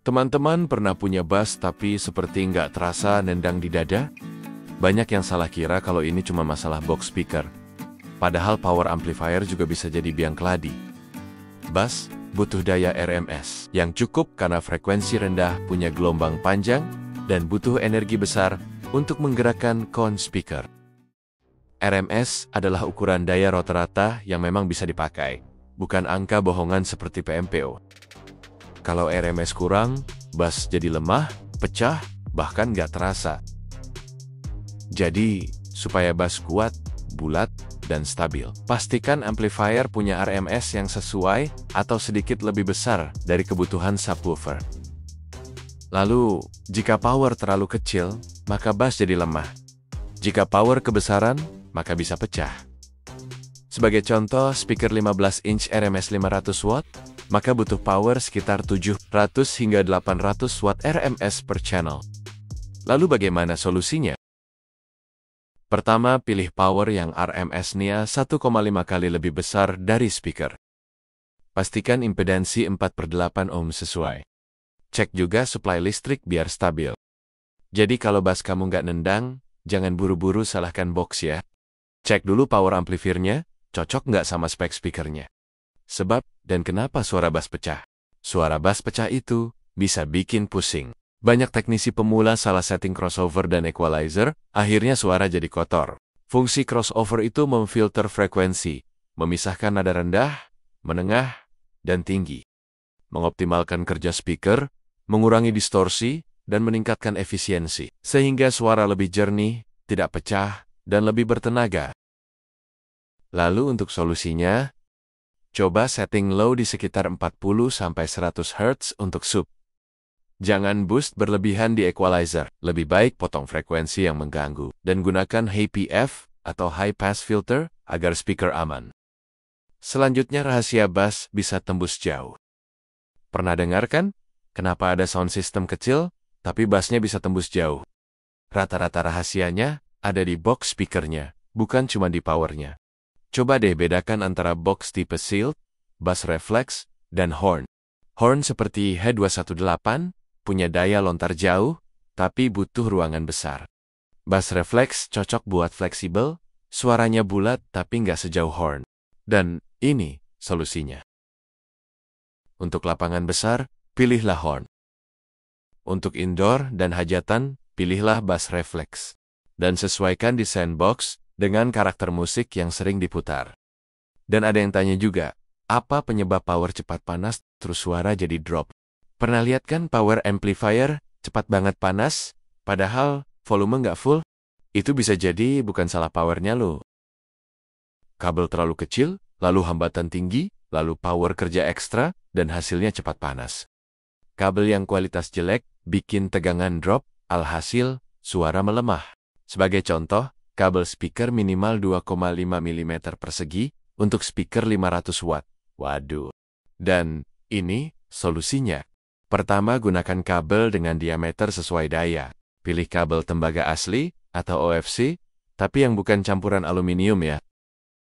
Teman-teman pernah punya bass tapi seperti nggak terasa nendang di dada? Banyak yang salah kira kalau ini cuma masalah box speaker. Padahal power amplifier juga bisa jadi biang keladi. Bass butuh daya RMS yang cukup karena frekuensi rendah punya gelombang panjang dan butuh energi besar untuk menggerakkan cone speaker. RMS adalah ukuran daya rata-rata yang memang bisa dipakai, bukan angka bohongan seperti PMPO. Kalau RMS kurang, bass jadi lemah, pecah, bahkan nggak terasa. Jadi, supaya bass kuat, bulat, dan stabil, pastikan amplifier punya RMS yang sesuai atau sedikit lebih besar dari kebutuhan subwoofer. Lalu, jika power terlalu kecil, maka bass jadi lemah. Jika power kebesaran, maka bisa pecah. Sebagai contoh, speaker 15 inch RMS 500 watt, maka butuh power sekitar 700 hingga 800 watt RMS per channel. Lalu bagaimana solusinya? Pertama, pilih power yang RMS-nya 1,5 kali lebih besar dari speaker. Pastikan impedansi 4/8 ohm sesuai. Cek juga supply listrik biar stabil. Jadi kalau bass kamu nggak nendang, jangan buru-buru salahkan box ya. Cek dulu power amplifiernya, cocok nggak sama spek speakernya. Sebab, dan kenapa suara bass pecah? Suara bass pecah itu bisa bikin pusing. Banyak teknisi pemula salah setting crossover dan equalizer, akhirnya suara jadi kotor. Fungsi crossover itu memfilter frekuensi, memisahkan nada rendah, menengah, dan tinggi. Mengoptimalkan kerja speaker, mengurangi distorsi, dan meningkatkan efisiensi. Sehingga suara lebih jernih, tidak pecah, dan lebih bertenaga. Lalu untuk solusinya, coba setting low di sekitar 40-100 Hz untuk sub. Jangan boost berlebihan di equalizer, lebih baik potong frekuensi yang mengganggu, dan gunakan HPF atau High Pass Filter agar speaker aman. Selanjutnya rahasia bass bisa tembus jauh. Pernah dengar kan? Kenapa ada sound system kecil, tapi bassnya bisa tembus jauh? Rata-rata rahasianya ada di box speakernya, bukan cuma di powernya. Coba deh bedakan antara box tipe Sealed, bass reflex, dan horn. Horn seperti H218 punya daya lontar jauh, tapi butuh ruangan besar. Bass reflex cocok buat fleksibel, suaranya bulat tapi nggak sejauh horn. Dan ini solusinya. Untuk lapangan besar, pilihlah horn. Untuk indoor dan hajatan, pilihlah bass reflex. Dan sesuaikan desain box dengan karakter musik yang sering diputar. Dan ada yang tanya juga, apa penyebab power cepat panas terus suara jadi drop? Pernah lihat kan power amplifier cepat banget panas, padahal volume nggak full? Itu bisa jadi bukan salah powernya loh. Kabel terlalu kecil, lalu hambatan tinggi, lalu power kerja ekstra, dan hasilnya cepat panas. Kabel yang kualitas jelek bikin tegangan drop, alhasil suara melemah. Sebagai contoh, kabel speaker minimal 2,5 mm persegi untuk speaker 500 watt. Waduh. Dan ini solusinya. Pertama, gunakan kabel dengan diameter sesuai daya. Pilih kabel tembaga asli atau OFC, tapi yang bukan campuran aluminium ya.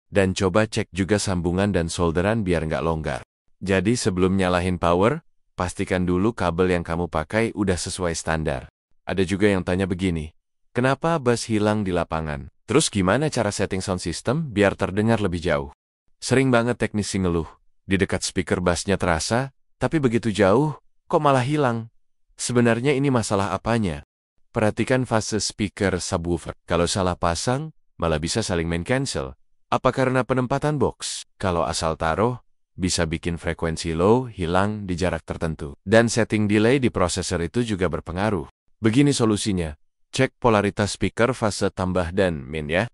Dan coba cek juga sambungan dan solderan biar nggak longgar. Jadi sebelum nyalahin power, pastikan dulu kabel yang kamu pakai udah sesuai standar. Ada juga yang tanya begini, kenapa bass hilang di lapangan? Terus gimana cara setting sound system biar terdengar lebih jauh? Sering banget teknisi ngeluh, di dekat speaker bassnya terasa, tapi begitu jauh, kok malah hilang? Sebenarnya ini masalah apanya? Perhatikan fase speaker subwoofer. Kalau salah pasang, malah bisa saling main cancel. Apa karena penempatan box? Kalau asal taruh, bisa bikin frekuensi low hilang di jarak tertentu. Dan setting delay di prosesor itu juga berpengaruh. Begini solusinya. Cek polaritas speaker fase tambah dan min ya.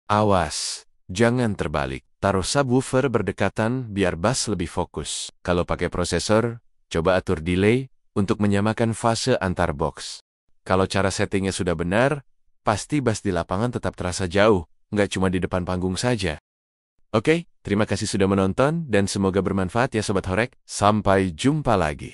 Awas, jangan terbalik. Taruh subwoofer berdekatan biar bass lebih fokus. Kalau pakai prosesor, coba atur delay untuk menyamakan fase antar box. Kalau cara settingnya sudah benar, pasti bass di lapangan tetap terasa jauh, nggak cuma di depan panggung saja. Oke, terima kasih sudah menonton dan semoga bermanfaat ya Sobat Horek. Sampai jumpa lagi.